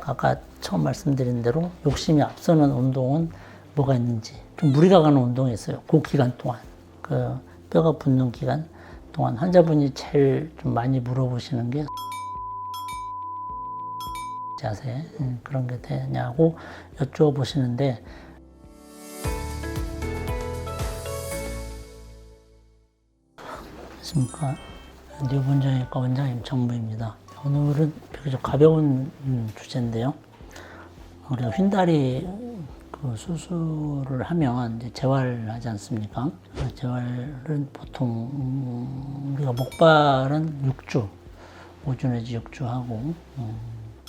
아까 처음 말씀드린 대로 욕심이 앞서는 운동은 뭐가 있는지, 좀 무리가 가는 운동이 있어요. 그 기간 동안, 그 뼈가 붙는 기간 동안 환자분이 제일 좀 많이 물어보시는 게 자세, 그런 게 되냐고 여쭤보시는데, 안녕하십니까. 뇌본정외과 원장 임창무입니다. 오늘은 비교적 가벼운 주제인데요. 우리가 휜다리 그 수술을 하면 이제 재활하지 않습니까? 재활은 보통 우리가 목발은 6주, 5주 내지 6주 하고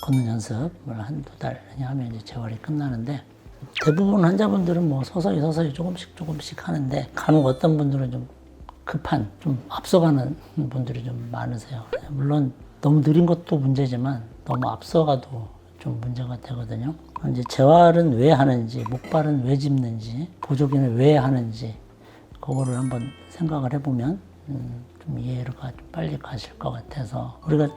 걷는 연습을 한두 달 하면 이제 재활이 끝나는데, 대부분 환자분들은 뭐 서서히 조금씩 하는데, 간혹 어떤 분들은 좀 급한, 좀 앞서가는 분들이 좀 많으세요. 물론 너무 느린 것도 문제지만 너무 앞서가도 좀 문제가 되거든요. 이제 재활은 왜 하는지, 목발은 왜 짚는지, 보조기는 왜 하는지, 그거를 한번 생각을 해보면 좀 이해가 좀 빨리 가실 것 같아서. 우리가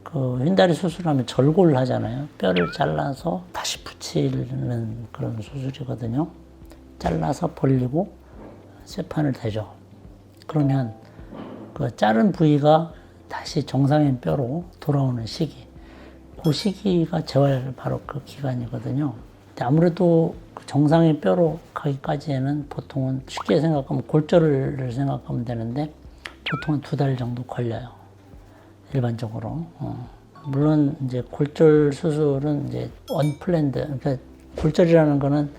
그 휜다리 수술하면 절골을 하잖아요. 뼈를 잘라서 다시 붙이는 그런 수술이거든요. 잘라서 벌리고 쇠판을 대죠. 그러면 그 자른 부위가 다시 정상인 뼈로 돌아오는 시기, 그 시기가 재활 바로 그 기간이거든요. 근데 아무래도 그 정상인 뼈로 가기까지에는 보통은 쉽게 생각하면 골절을 생각하면 되는데, 보통은 2달 정도 걸려요. 일반적으로. 물론 이제 골절 수술은 이제 언플랜드, 그러니까 골절이라는 거는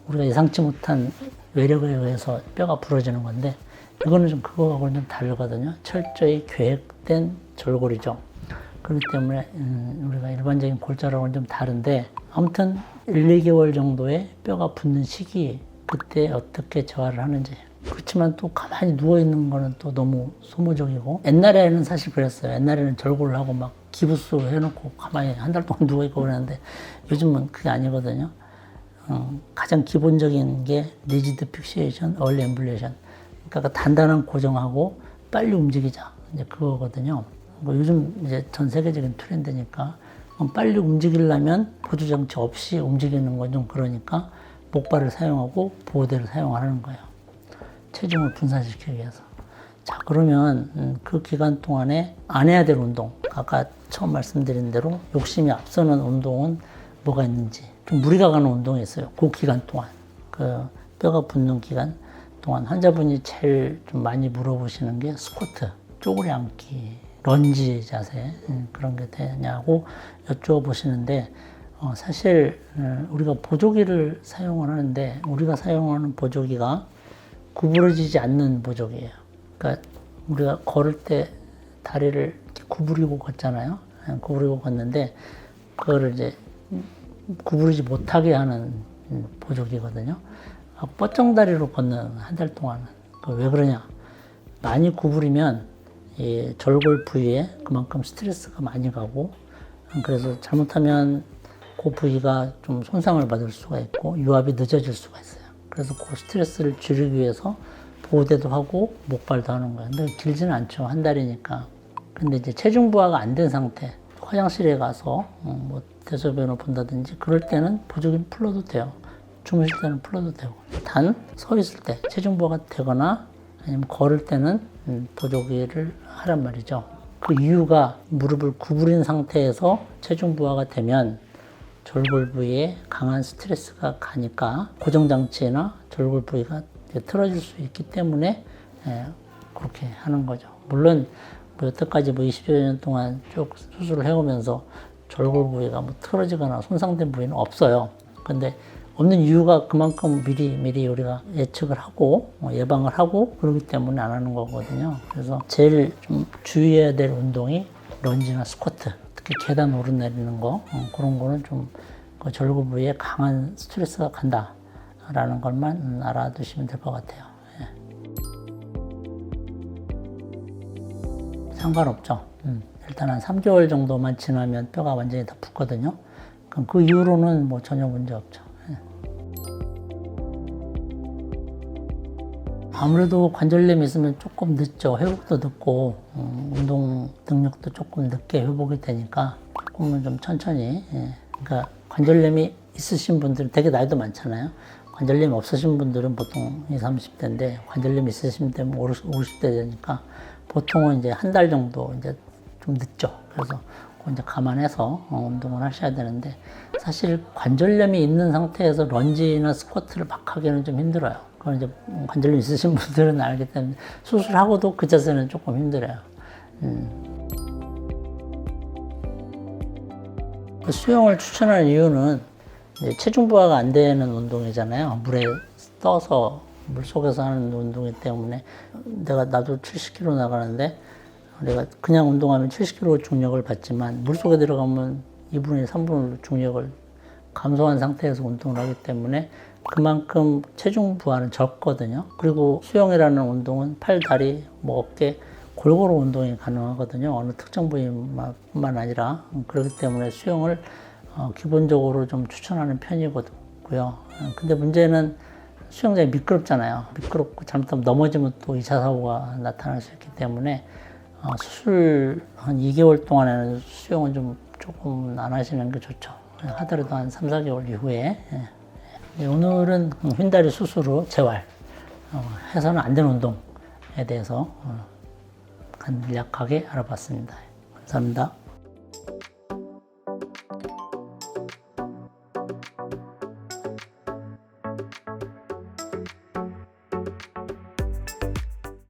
우리가 예상치 못한 외력에 의해서 뼈가 부러지는 건데, 이거는 좀 그거하고는 좀 다르거든요. 철저히 계획된 절골이죠. 그렇기 때문에 우리가 일반적인 골절하고는 좀 다른데, 아무튼 1, 2개월 정도의 뼈가 붙는 시기, 그때 어떻게 재활을 하는지. 그렇지만 또 가만히 누워있는 거는 또 너무 소모적이고, 옛날에는 사실 그랬어요. 옛날에는 절골을 하고 막 기부스 해놓고 가만히 한 달 동안 누워있고 그랬는데, 요즘은 그게 아니거든요. 가장 기본적인 게 리지드 픽시에이션, 얼리 엠블레이션. 그러니까 단단한 고정하고 빨리 움직이자, 이제 그거거든요. 뭐 요즘 이제 전 세계적인 트렌드니까, 빨리 움직이려면 보조 장치 없이 움직이는 건 좀 그러니까 목발을 사용하고 보호대를 사용하는 거예요. 체중을 분산시키기 위해서. 자, 그러면 그 기간 동안에 안 해야 될 운동, 아까 처음 말씀드린 대로 욕심이 앞서는 운동은 뭐가 있는지, 좀 무리가 가는 운동이 있어요. 그 기간 동안, 그 뼈가 붙는 기간 동안 환자분이 제일 좀 많이 물어보시는 게 스쿼트, 쪼그려 앉기, 런지 자세, 그런 게 되냐고 여쭤보시는데, 사실 우리가 보조기를 사용을 하는데, 우리가 사용하는 보조기가 구부러지지 않는 보조기예요. 그러니까 우리가 걸을 때 다리를 이렇게 구부리고 걷잖아요. 구부리고 걷는데, 그거를 이제 구부리지 못하게 하는 보조기거든요. 뻗정다리로 걷는 한 달 동안은. 왜 그러냐? 많이 구부리면 이 절골 부위에 그만큼 스트레스가 많이 가고, 그래서 잘못하면 그 부위가 좀 손상을 받을 수가 있고 유압이 늦어질 수가 있어요. 그래서 그 스트레스를 줄이기 위해서 보호대도 하고 목발도 하는 거예요. 근데 길지는 않죠. 한 달이니까. 근데 이제 체중 부하가 안 된 상태, 화장실에 가서 뭐 대소변을 본다든지 그럴 때는 보조기는 풀러도 돼요. 주무실 때는 풀어도 되고, 단 서 있을 때 체중 부하가 되거나 아니면 걸을 때는 보조기를 하란 말이죠. 그 이유가 무릎을 구부린 상태에서 체중 부하가 되면 절골 부위에 강한 스트레스가 가니까 고정장치나 절골 부위가 틀어질 수 있기 때문에 그렇게 하는 거죠. 물론 뭐 여태까지 뭐 20여 년 동안 쭉 수술을 해오면서 절골 부위가 뭐 틀어지거나 손상된 부위는 없어요. 근데 없는 이유가 그만큼 미리 우리가 예측을 하고 예방을 하고 그러기 때문에 안 하는 거거든요. 그래서 제일 좀 주의해야 될 운동이 런지나 스쿼트, 특히 계단 오르내리는 거, 그런 거는 좀 그 절골 부위에 강한 스트레스가 간다라는 것만 알아두시면 될 것 같아요. 상관없죠. 일단 한 3개월 정도만 지나면 뼈가 완전히 다 붙거든요. 그럼 그 이후로는 뭐 전혀 문제 없죠. 아무래도 관절염이 있으면 조금 늦죠. 회복도 늦고 운동 능력도 조금 늦게 회복이 되니까 조금은 좀 천천히 그러니까 관절염이 있으신 분들은 되게 나이도 많잖아요. 관절염이 없으신 분들은 보통 20, 30대인데 관절염이 있으신 분들은 50대 되니까 보통은 이제 한 달 정도 이제 좀 늦죠. 그래서 그거 이제 감안해서 운동을 하셔야 되는데 사실 관절염이 있는 상태에서 런지나 스쿼트를 막 하기는 좀 힘들어요. 그건 이제 관절염 있으신 분들은 알기 때문에 수술하고도 그 자세는 조금 힘들어요. 수영을 추천하는 이유는 이제 체중 부하가 안 되는 운동이잖아요. 물에 떠서 물 속에서 하는 운동이기 때문에 나도 70kg 나가는데 내가 그냥 운동하면 70kg 중력을 받지만 물 속에 들어가면 2분의 3분의 중력을 감소한 상태에서 운동을 하기 때문에 그만큼 체중 부하는 적거든요. 그리고 수영이라는 운동은 팔, 다리, 뭐 어깨 골고루 운동이 가능하거든요. 어느 특정 부위만 아니라. 그렇기 때문에 수영을 기본적으로 좀 추천하는 편이고요. 근데 문제는 수영장이 미끄럽잖아요. 미끄럽고 잘못하면 넘어지면 또 2차 사고가 나타날 수 있기 때문에 수술 한 2개월 동안에는 수영은 좀 조금 안 하시는 게 좋죠. 하더라도 한 3, 4개월 이후에. 오늘은 휜다리 수술 후 재활, 해서는 안 되는 운동에 대해서 간략하게 알아봤습니다. 감사합니다.